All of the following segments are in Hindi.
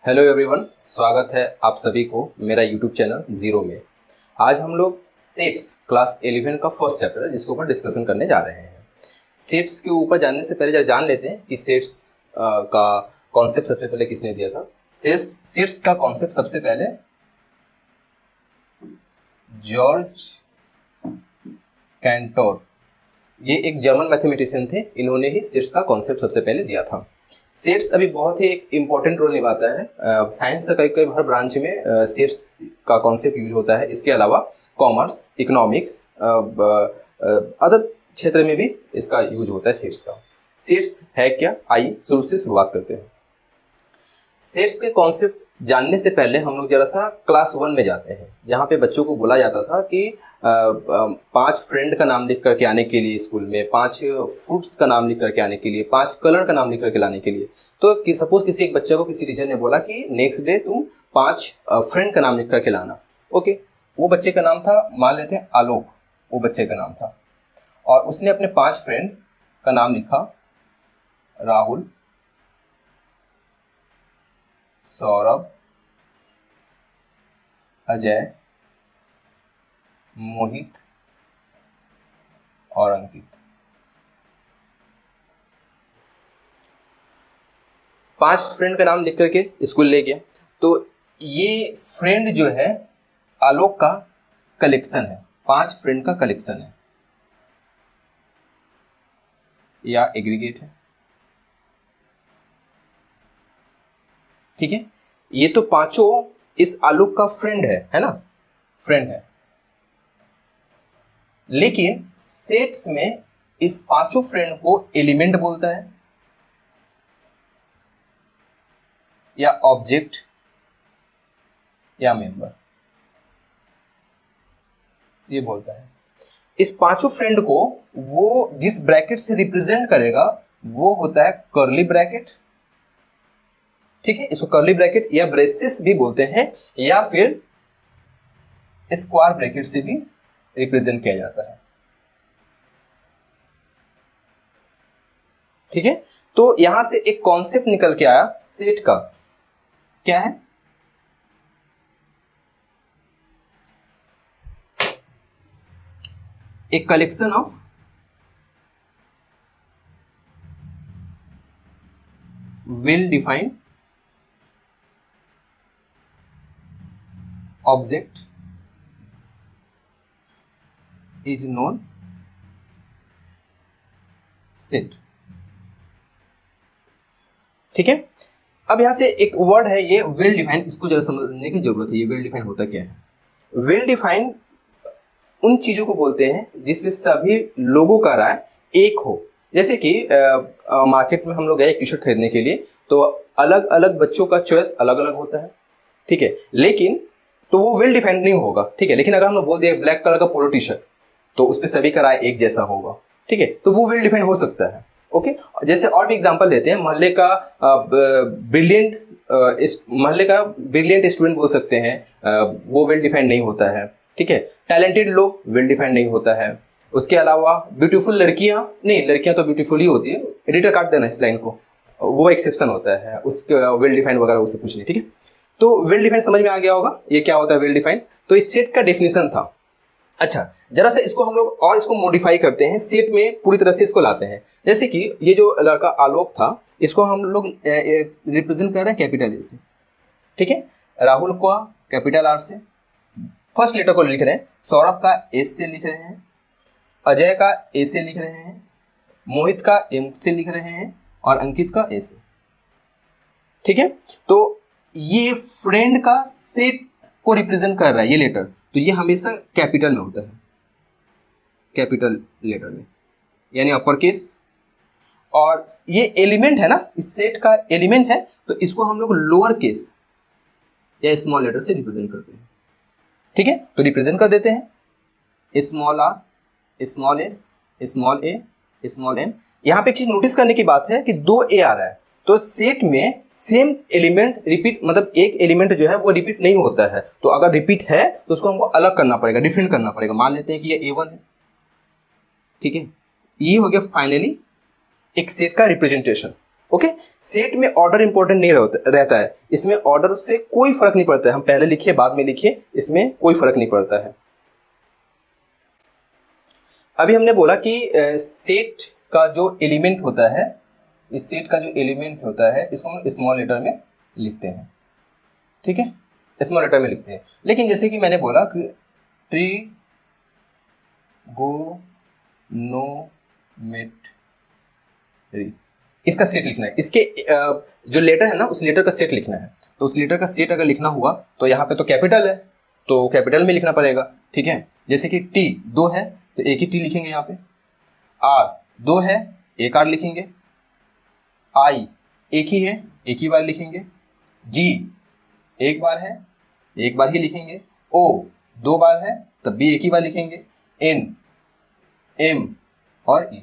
हेलो एवरीवन, स्वागत है आप सभी को मेरा यूट्यूब चैनल जीरो में। आज हम लोग सेट्स क्लास 11 का फर्स्ट चैप्टर है जिसके ऊपर डिस्कशन करने जा रहे हैं। सेट्स के ऊपर जानने से पहले जान लेते हैं कि सेट्स का कॉन्सेप्ट सबसे पहले किसने दिया था। सेट्स का कॉन्सेप्ट सबसे पहले जॉर्ज कैंटोर, ये एक जर्मन मैथमेटिशियन थे, इन्होंने ही सेट्स का कॉन्सेप्ट सबसे पहले दिया था। सेट्स अभी बहुत ही एक इम्पोर्टेंट रोल निभाता है साइंस का कई हर ब्रांच में सेट्स का कॉन्सेप्ट यूज होता है। इसके अलावा कॉमर्स, इकोनॉमिक्स, अदर क्षेत्र में भी इसका यूज होता है सेट्स का। सेट्स है क्या, आइए शुरू से शुरुआत करते हैं। सेट्स के कॉन्सेप्ट जानने से पहले हम लोग जरा सा क्लास 1 में जाते हैं, जहाँ पे बच्चों को बोला जाता था कि 5 फ्रेंड का नाम लिख करके आने के लिए स्कूल में, 5 फ्रूट्स का नाम लिख करके आने के लिए, 5 कलर का नाम लिख करके लाने के लिए। तो सपोज किसी एक बच्चे को किसी टीचर ने बोला कि नेक्स्ट डे तुम 5 फ्रेंड का नाम लिख करके लाना। ओके, वो बच्चे का नाम था, मान लेते हैं आलोक, वो बच्चे का नाम था, और उसने अपने 5 फ्रेंड का नाम लिखा, राहुल, सौरभ, अजय, मोहित और अंकित। 5 फ्रेंड का नाम लिख करके स्कूल ले गया। तो ये फ्रेंड जो है आलोक का कलेक्शन है, 5 फ्रेंड का कलेक्शन है या एग्रीगेट है। ठीक है, ये तो पांचों इस आलोक का फ्रेंड है ना, फ्रेंड है। लेकिन सेट्स में इस पांचों फ्रेंड को एलिमेंट बोलता है या ऑब्जेक्ट या मेंबर, ये बोलता है। इस पांचों फ्रेंड को वो जिस ब्रैकेट से रिप्रेजेंट करेगा वो होता है कर्ली ब्रैकेट। ठीक है, इसको कर्ली ब्रैकेट या ब्रेसेस भी बोलते हैं, या फिर स्क्वायर ब्रैकेट से भी रिप्रेजेंट किया जाता है। ठीक है, तो यहां से एक कॉन्सेप्ट निकल के आया सेट का, क्या है? एक collection of well defined object is known set। ठीक है, अब यहां से एक वर्ड है ये वेल डिफाइंड, इसको जरा समझने की जरूरत है। ये वेल डिफाइंड होता क्या है? वेल डिफाइंड उन चीजों को बोलते हैं जिसमें सभी लोगों का राय एक हो। जैसे कि मार्केट में हम लोग गए टी शर्ट खरीदने के लिए, तो अलग अलग बच्चों का चॉइस अलग अलग होता है। ठीक है, लेकिन तो वो वेल डिफाइंड नहीं होगा। ठीक है, लेकिन अगर हम लोग बोल दिए ब्लैक कलर का पोलो टी शर्ट, तो उस पर सभी का राय एक जैसा होगा। ठीक है, तो वो वेल डिफाइंड हो सकता है। ओके, जैसे और भी एग्जांपल देते हैं, मोहल्ले का ब्रिलियंट स्टूडेंट बोल सकते हैं, वो वेल डिफाइंड नहीं होता है। ठीक है, टैलेंटेड लोग वेल डिफाइंड नहीं होता है। उसके अलावा ब्यूटीफुल लड़कियां, नहीं लड़कियां तो ब्यूटीफुल ही होती है, एडिटर काट देना इस लाइन को, वो एक्सेप्शन होता है, उसके वेल डिफाइंड वगैरह उससे कुछ नहीं। ठीक है, तो वेल डिफाइंड समझ में आ गया होगा ये क्या होता है वेल डिफाइंड। तो इस सेट का डेफिनेशन था। अच्छा, जरा सा इसको हम लोग और इसको मॉडिफाई करते हैं, सेट में पूरी तरह से इसको लाते हैं। जैसे कि ये जो लड़का आलोक था, इसको हम लोग रिप्रेजेंट कर रहे हैं कैपिटल ए से। ठीक है, राहुल को कैपिटल आर से फर्स्ट लेटर को लिख रहे हैं, सौरभ का एस से लिख रहे हैं, अजय का ए से लिख रहे हैं, मोहित का एम से लिख रहे हैं, और अंकित का ए से। ठीक है, तो ये फ्रेंड का सेट को रिप्रेजेंट कर रहा है ये लेटर, तो ये हमेशा कैपिटल में होता है, कैपिटल लेटर में, यानी अपर केस। और ये एलिमेंट है ना, इस सेट का एलिमेंट है, तो इसको हम लोग लोअर केस या स्मॉल लेटर से रिप्रेजेंट करते हैं। ठीक है, तो रिप्रेजेंट कर देते हैं small r, small s, small a, small m. यहां पे एक चीज नोटिस करने की बात है कि 2 ए आ रहा है, तो सेट में सेम एलिमेंट रिपीट, मतलब एक एलिमेंट जो है वो रिपीट नहीं होता है। तो अगर रिपीट है तो उसको हमको अलग करना पड़ेगा, डिफरेंट करना पड़ेगा। मान लेते हैं कि ये A1 है। ठीक है, ये हो गया फाइनली एक सेट का रिप्रेजेंटेशन। ओके, सेट में ऑर्डर इंपॉर्टेंट नहीं रहता है, इसमें ऑर्डर से कोई फर्क नहीं पड़ता है, हम पहले लिखे बाद में लिखे इसमें कोई फर्क नहीं पड़ता है। अभी हमने बोला कि सेट का जो एलिमेंट होता है, इस सेट का जो एलिमेंट होता है इसको हम स्मॉल लेटर में लिखते हैं, ठीक है, स्मॉल लेटर में लिखते हैं। लेकिन जैसे कि मैंने बोला कि ट्रिगोनोमेट्री, इसका सेट लिखना है, इसके जो लेटर है ना उस लेटर का सेट लिखना है। तो उस लेटर का सेट अगर लिखना हुआ तो यहाँ पे तो कैपिटल है तो कैपिटल में लिखना पड़ेगा, ठीक है। जैसे कि टी 2 है तो एक ही टी लिखेंगे यहाँ पे, आर 2 है एक आर लिखेंगे, आई एक ही है एक ही बार लिखेंगे, जी एक बार है एक बार ही लिखेंगे, ओ 2 बार है तब भी एक ही बार लिखेंगे, एन, एम और ई,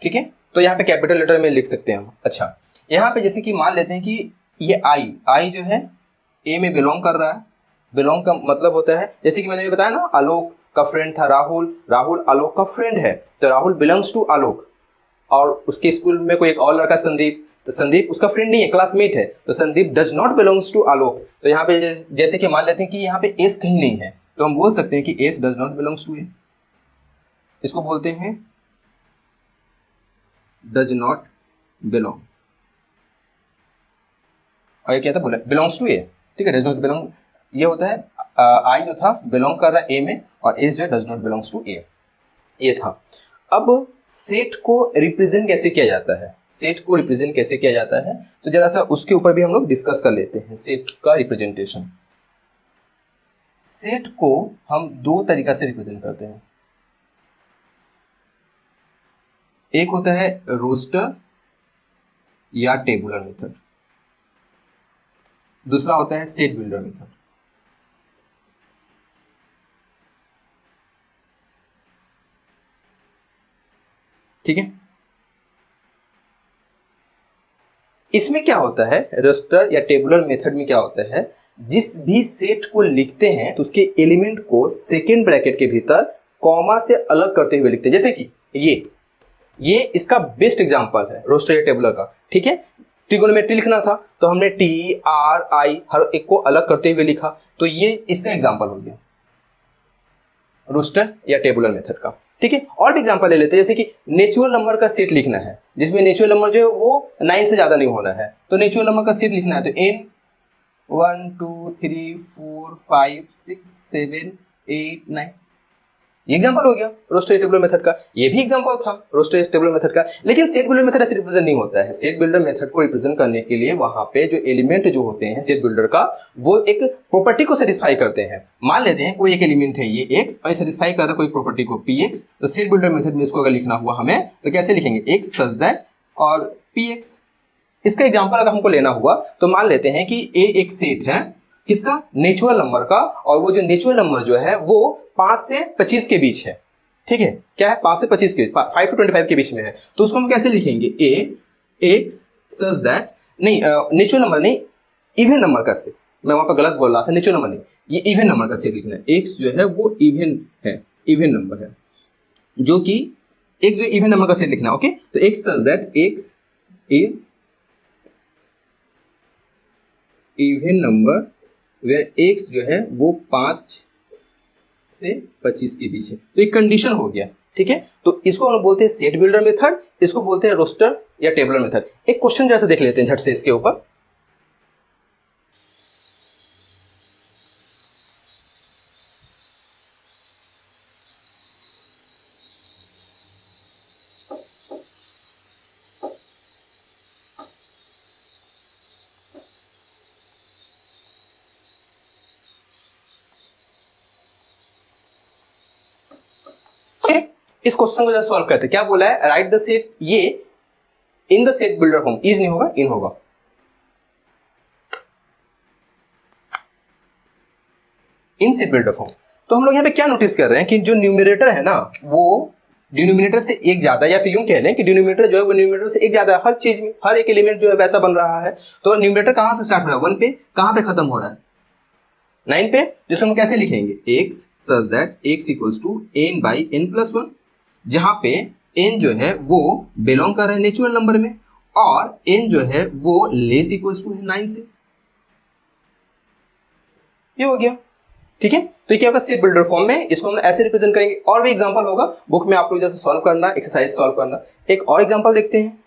ठीक है। तो यहाँ पे कैपिटल लेटर में लिख सकते हैं हम। अच्छा, यहाँ पे जैसे कि मान लेते हैं कि ये आई जो है ए में बिलोंग कर रहा है। बिलोंग का मतलब होता है, जैसे कि मैंने बताया ना, आलोक का फ्रेंड था राहुल, राहुल आलोक का फ्रेंड है तो राहुल बिलोंग्स टू आलोक। और उसके स्कूल में कोई एक और लड़का संदीप, तो संदीप उसका फ्रेंड नहीं है, क्लासमेट है, तो Sandeep does not belongs to Alok. तो यहाँ पे जैसे कि मान लेते हैं कि यहाँ पे एस कहीं नहीं है तो हम बोल सकते हैं कि S does not belongs to A, इसको बोलते हैं डज नॉट बिलोंग। और ये क्या था, बोला बिलोंग्स टू ए, ठीक है, डज नॉट बिलोंग ये होता है, आई जो था बिलोंग कर रहा है ए में और एस जो डज नॉट बिलोंग्स टू ए, ये था। अब सेट को रिप्रेजेंट कैसे किया जाता है, सेट को रिप्रेजेंट कैसे किया जाता है तो जरा सा उसके ऊपर भी हम लोग डिस्कस कर लेते हैं, सेट का रिप्रेजेंटेशन। सेट को हम 2 तरीका से रिप्रेजेंट करते हैं, एक होता है रोस्टर या टेबुलर मेथड, दूसरा होता है सेट बिल्डर मेथड। ठीक है, इसमें क्या होता है, रोस्टर या टेबुलर मेथड में क्या होता है, जिस भी सेट को लिखते हैं तो उसके एलिमेंट को सेकेंड ब्रैकेट के भीतर कॉमा से अलग करते हुए लिखते हैं। जैसे कि ये इसका बेस्ट एग्जांपल है रोस्टर या टेबुलर का, ठीक है। ट्रिगोनोमेट्री लिखना था तो हमने टी आर आई हर एक को अलग करते हुए लिखा, तो ये इसका एग्जांपल हो गया रोस्टर या टेबुलर मेथड का, ठीक है। और भी एग्जांपल ले लेते हैं, जैसे कि नेचुरल नंबर का सेट लिखना है जिसमें नेचुरल नंबर जो है वो 9 से ज्यादा नहीं होना है, तो नेचुरल नंबर का सेट लिखना है तो n 1 2 3 4 5 6 7 8 9, ये एग्जांपल हो गया रोस्टर टेबुलर मेथड का। ये भी एग्जांपल था रोस्टर टेबुलर मेथड का। लेकिन सेट बिल्डर मेथड ऐसे रिप्रेजेंट नहीं होता है। सेट बिल्डर मेथड को रिप्रेजेंट करने के लिए वहां पे जो एलिमेंट जो होते हैं सेट बिल्डर का, वो एक प्रॉपर्टी को सेटिस्फाई करते हैं। मान लेते हैं कोई एक एलिमेंट है ये x और सेटिस्फाई कर रहा है कोई प्रॉपर्टी को px, तो सेट बिल्डर मेथड में इसको अगर लिखना हुआ हमें तो कैसे लिखेंगे, x सच दैट और px। इसका एग्जांपल अगर हमको लेना हुआ तो मान लेते हैं कि a एक सेट है किसका, नेचुरल नंबर का, और वो जो नेचुरल नंबर जो है वो 5 से 25 के बीच है, ठीक है। क्या है, 5 से 25 के, 5 to 25 के बीच में है, तो उसको हम कैसे लिखेंगे, a x सच दैट, नहीं नेचुरल नंबर नहीं, इवन नंबर का सेट, मैं वहां पर गलत बोल रहा था, नेचुरल नंबर नहीं, ये इवन नंबर का सेट लिखना है। x जो है वो इवन है, इवन नंबर है, जो कि x जो इवन नंबर का सेट लिखना है, ओके। तो x such that x is even number where x जो है वो 5 से 25 के बीच है, तो एक कंडीशन हो गया, ठीक है। तो इसको हम बोलते हैं सेट बिल्डर मेथड, इसको बोलते हैं रोस्टर या टेबुलर मेथड। एक क्वेश्चन जैसा देख लेते हैं झट से इसके ऊपर। इस क्वेश्चन को जरा सॉल्व करते हैं। क्या बोला है, राइट द सेट, ये in the set builder form, is नहीं होगा इन होगा, इन सेट बिल्डर फॉर्म। तो हम लोग यहाँ पे क्या नोटिस कर रहे हैं कि जो न्यूमरेटर है ना वो डिनोमिनेटर से एक ज्यादा, या फिर यूं कह लें कि डिनोमिनेटर जो है वो न्यूमरेटर से एक ज्यादा है, हर चीज में हर एक एलिमेंट जो है वैसा बन रहा है। तो न्यूमरेटर कहां से स्टार्ट हो रहा है, 1 पे, कहां पे खत्म हो रहा है, 9 पे, जिसको हम कैसे लिखेंगे, x such that x equals to n by n plus 1, जहां पे n जो है वो बिलोंग कर रहा है नेचुरल नंबर में और n जो है वो लेस इक्वल्स टू 9 से। ये हो गया, ठीक है। तो ये क्या होगा, सेट बिल्डर फॉर्म में इसको हम ऐसे रिप्रेजेंट करेंगे। और भी एग्जांपल होगा बुक में, आप लोग जैसे सॉल्व करना, एक्सरसाइज सॉल्व करना। एक और एग्जांपल देखते हैं।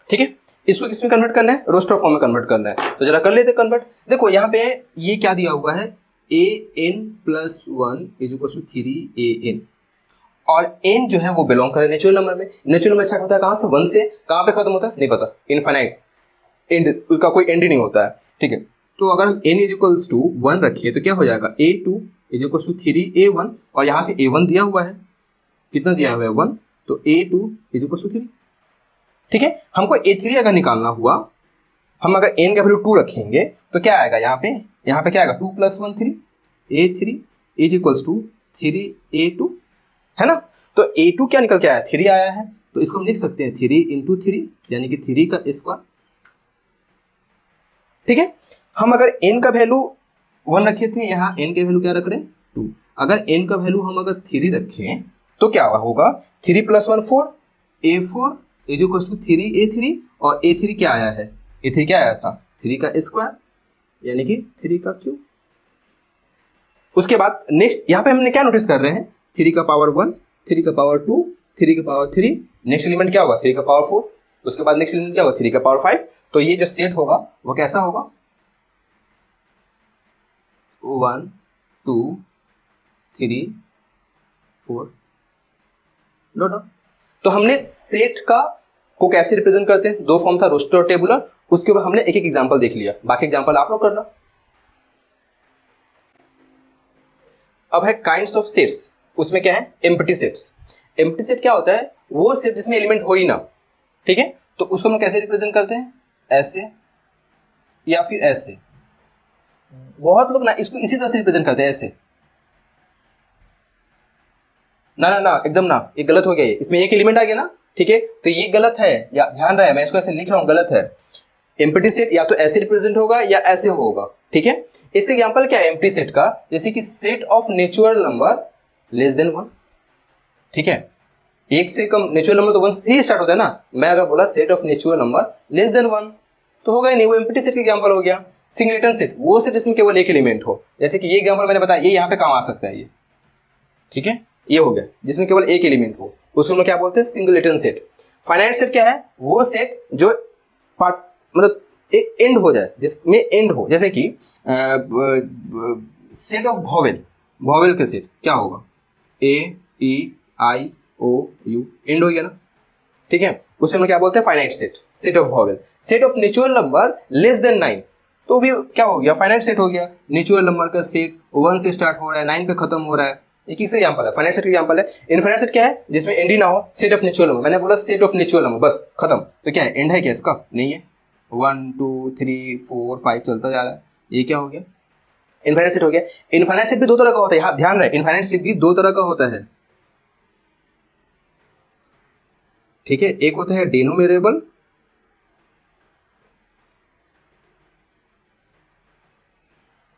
ठीक है, इसको किस में कन्वर्ट करना है, रोस्टर फॉर्म में कन्वर्ट करना है। तो जरा कर लेते कन्वर्ट। देखो यहाँ पे ये क्या दिया हुआ है, an+1 is equal to 3an, और n जो है वो बिलोंग करे नेचुरल नंबर में। नेचुरल नंबर स्टार्ट होता है कहाँ से, 1 से। कहाँ पे खत्म होता है नहीं पता, इनफाइनाइट, एंड उसका कोई एंड ही नहीं होता है, ठीक है। तो अगर हम n इज इक्वल्स टू 1 रखिए तो क्या हो जाएगा, a2 is equals to 3a1, और यहाँ से a1 दिया हुआ है, कितना दिया हुआ है 1, तो a2 इज इक्वल्स टू 3, ठीक है। हमको a3 अगर निकालना हुआ, हम अगर n का वैल्यू 2 रखेंगे तो क्या आएगा यहाँ पे क्या आएगा, 2 + 1 3, a3 is equals to 3a2, है ना। तो a2 क्या निकल के आया, 3 आया है। तो इसको हम लिख सकते हैं 3 × 3, यानी कि 3 का स्क्वायर, ठीक है। हम अगर n का वैल्यू 1 रखे थे, यहाँ n के वैल्यू क्या रख रहे हैं, 2। अगर n का वैल्यू हम अगर 3 रखें तो क्या होगा, 3 + 1 4, a4 is equal to 3a3, और a3 क्या आया है, a3 क्या आया था, 3 का स्क्वायर, यानी कि 3 का क्यूब। उसके बाद नेक्स्ट यहाँ पे हमने क्या नोटिस कर रहे हैं, 3 का पावर 1, 3 का पावर 2, 3 का पावर 3, नेक्स्ट एलिमेंट क्या होगा, 3 का पावर 4, उसके बाद नेक्स्ट एलिमेंट क्या होगा, 3 का पावर 5। तो ये जो सेट होगा वो कैसा होगा, 1 2 3 4 डॉट। तो हमने सेट को कैसे रिप्रेजेंट करते हैं, दो फॉर्म था, रोस्टर और टेबुलर। उसके ऊपर हमने एक एक एग्जांपल देख लिया, बाकी एग्जांपल आप लोग करना। अब है काइंड्स ऑफ सेट्स, उसमें क्या है, एम्प्टी सेट्स। एम्प्टी सेट क्या होता है, वो सेट जिसमें एलिमेंट हो ही ना, ठीक है। तो उसको हम कैसे रिप्रेजेंट करते हैं, ऐसे या फिर ऐसे। बहुत लोग ना इसको इसी तरह से रिप्रेजेंट करते हैं, ऐसे। ना ना ना, एकदम ना, ये गलत हो गया। ये इसमें एक एलिमेंट आ गया ना, ठीक है, तो ये गलत है, या ध्यान रहे मैं इसको ऐसे लिख रहा हूं, गलत है। एम्प्टी सेट या तो ऐसे रिप्रेजेंट होगा या ऐसे होगा, ठीक है। इसका एग्जांपल क्या है एम्प्टी सेट का, जैसे कि set of natural number less than 1, ठीक है। एक से कम नेचुरल नंबर तो 1 से ही स्टार्ट होता है ना। मैं अगर बोला set of natural number less than 1 तो होगा ही नहीं, वो एम्प्टी सेट का एग्जांपल हो गया। सिंगलेटन सेट, वो सेट जिसमें केवल एक एलिमेंट हो, जैसे कि ये एग्जांपल मैंने बताया, ये यहाँ पे काम आ सकता है, ये ठीक है, ये हो गया जिसमें केवल एक एलिमेंट हो, उसको हम क्या बोलते हैं, सिंगलेटन सेट। फाइनाइट सेट क्या है, वो सेट जो पार्ट मतलब एक एंड हो जाए, जिसमें एंड हो, जैसे कि सेट ऑफ वॉवेल के सेट क्या होगा, ए ई आई ओ यू, एंड हो गया ना, ठीक है। उसे हम क्या बोलते हैं, finite set, set of vowel. Set of natural number less than 9 तो भी क्या हो गया, फाइनाइट सेट हो गया। नेचुरल नंबर का सेट 1 से स्टार्ट हो रहा है, 9 पे खत्म हो रहा है, एक ही से एग्जांपल है, फाइनाइट सेट का एग्जांपल है। इनफाइनाइट सेट क्या है, जिसमें एंड ही ना हो, सेट ऑफ नेचुरल नंबर। मैंने बोला सेट ऑफ नेचुरल नंबर, बस खत्म। तो क्या है, एंड है क्या इसका, नहीं है। 1 2 3 4 5 चलता जा रहा है, ये क्या हो गया, इनफाइनाइट सेट हो गया। इनफाइनाइट सेट भी दो तरह का होता है, यहाँ ध्यान रहे, इनफाइनाइट सेट भी दो तरह का होता है, ठीक है। एक होता है डिनोमिनेबल,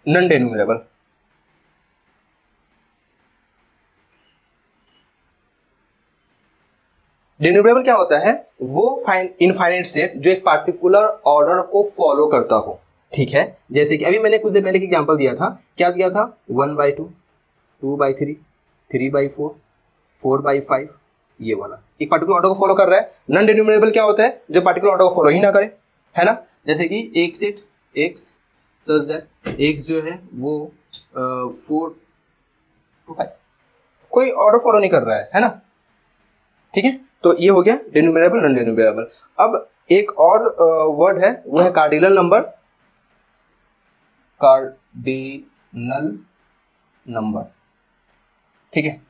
नॉन डिनोमिनेबल। डिनोमिनेबल क्या होता है, वो इनफाइनाइट सेट जो एक पार्टिकुलर ऑर्डर को फॉलो करता हो, ठीक है। जैसे कि अभी मैंने कुछ देर पहले की एग्जांपल दिया था, क्या दिया था, 1/2, 2/3, 3/4, 4/5, ये वाला एक पार्टिकुलर ऑर्डर को फॉलो कर रहा है। नॉन डिनोमिनेबल क्या होता है, जो पार्टिकुलर ऑर्डर को फॉलो ही ना करे, है ना। जैसे कि एक set x such that x जो है वो 4 to 5 कोई ऑर्डर फॉलो नहीं कर रहा है ना, ठीक है। तो ये हो गया डिनोमिनेबल, नॉन डिनोमिनेबल। अब एक और वर्ड है, वो है कार्डिनल नंबर, कार्डिनल नंबर, ठीक है,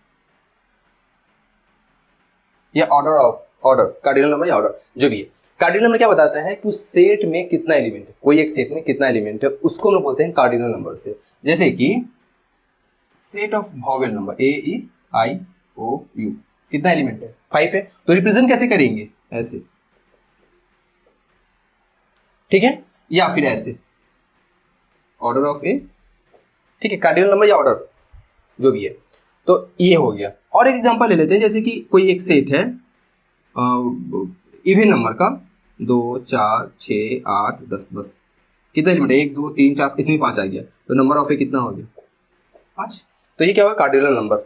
या ऑर्डर कार्डिनल नंबर या ऑर्डर, जो भी है। कार्डिनल नंबर क्या बताता है कि उस सेट में कितना एलिमेंट है, कोई एक सेट में कितना एलिमेंट है, उसको हम बोलते हैं कार्डिनल नंबर से। जैसे कि set of vowel number AEIOU, कितना एलिमेंट है? 5 है। तो रिप्रेजेंट कैसे करेंगे? ऐसे, ठीक है, या फिर ऐसे, ऑर्डर ऑफ ए, ठीक है, कार्डिनल नंबर या ऑर्डर जो भी है। तो ये हो गया। और एक एग्जांपल ले लेते हैं, जैसे कि कोई एक सेट है इवन नंबर का, 2 4 6 8 10 10, कितना एलिमेंट है? 1 2 3 4, इसमें 5 आ गया, तो नंबर ऑफ ए कितना हो गया? 5। तो ये क्या होगा? Cardinal number.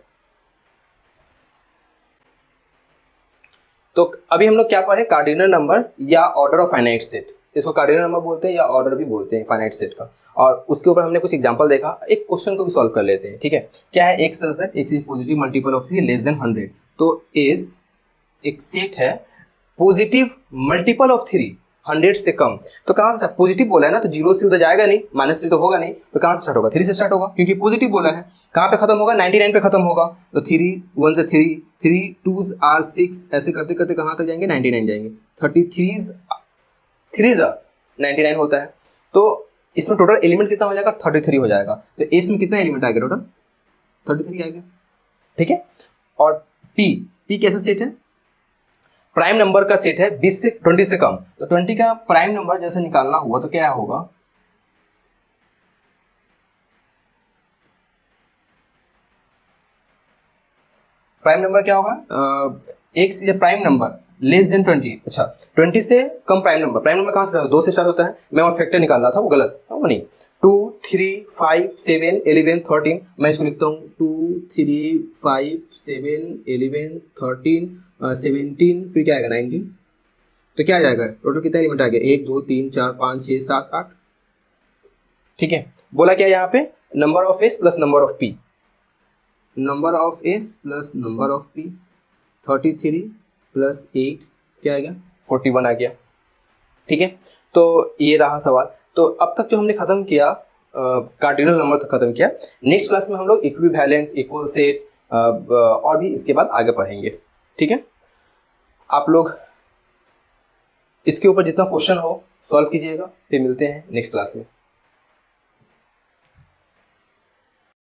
तो अभी हम लोग क्या पढ़े? कार्डिनल नंबर या ऑर्डर ऑफ फाइनाइट सेट। इसको कार्डिनल नंबर बोलते हैं या ऑर्डर भी बोलते हैं फाइनाइट सेट का। और उसके ऊपर हमने कुछ एग्जांपल देखा। एक क्वेश्चन को भी सॉल्व कर लेते हैं, ठीक है। क्या है? X is positive multiple of 3 less than 100। तो एस एक सेट है पॉजिटिव मल्टीपल ऑफ 3 100 से कम। तो कहां से? पॉजिटिव बोला है ना, तो 0 से उधर जाएगा नहीं, -3 तो होगा नहीं, तो कहां से स्टार्ट होगा? 3 से स्टार्ट होगा, क्योंकि पॉजिटिव बोला है। कहां पे खत्म होगा? 99 पे खत्म होगा। तो 3 1 से 3 3 2s are 6, ऐसे करते करते कहां तक जाएंगे? 99 जाएंगे। 33 3s 99 होता है। तो इसमें टोटल एलिमेंट कितना हो जाएगा? 33 हो जाएगा। तो इसमें कितना एलिमेंट आएगा? टोटल 33 आएगा, ठीक है। और पी कैसा सेट है? प्राइम नंबर का सेट है 20 से कम। तो 20 का प्राइम नंबर जैसे निकालना हुआ तो क्या होगा? प्राइम नंबर क्या होगा? X is prime number less than 20। अच्छा, 20 से कम प्राइम नंबर। प्राइम नंबर कहां से? 2 से स्टार्ट होता है। मैं वहां फैक्टर निकाल रहा था, वो गलत है, वो नहीं। 2 3 5 7 11 13, मैं इसको लिखता हूँ 2 3 5 7 11 13 17, फिर क्या आएगा? 19। तो क्या आ जाएगा? टोटल कितना एलिमेंट आ गया? 1 2 3 4 5 6 7 8, ठीक है। बोला क्या यहाँ पे? Number of S plus number of P. Number of S plus number of P, 33 plus 8 क्या आएगा? 41 आ गया, ठीक है। तो ये रहा सवाल। तो अब तक जो हमने खत्म किया कार्डिनल नंबर तक खत्म किया। नेक्स्ट क्लास में हम लोग इक्विवेलेंट, इक्वल सेट और भी इसके बाद आगे पढ़ेंगे, ठीक है। आप लोग इसके ऊपर जितना क्वेश्चन हो सॉल्व कीजिएगा, फिर मिलते हैं नेक्स्ट क्लास में।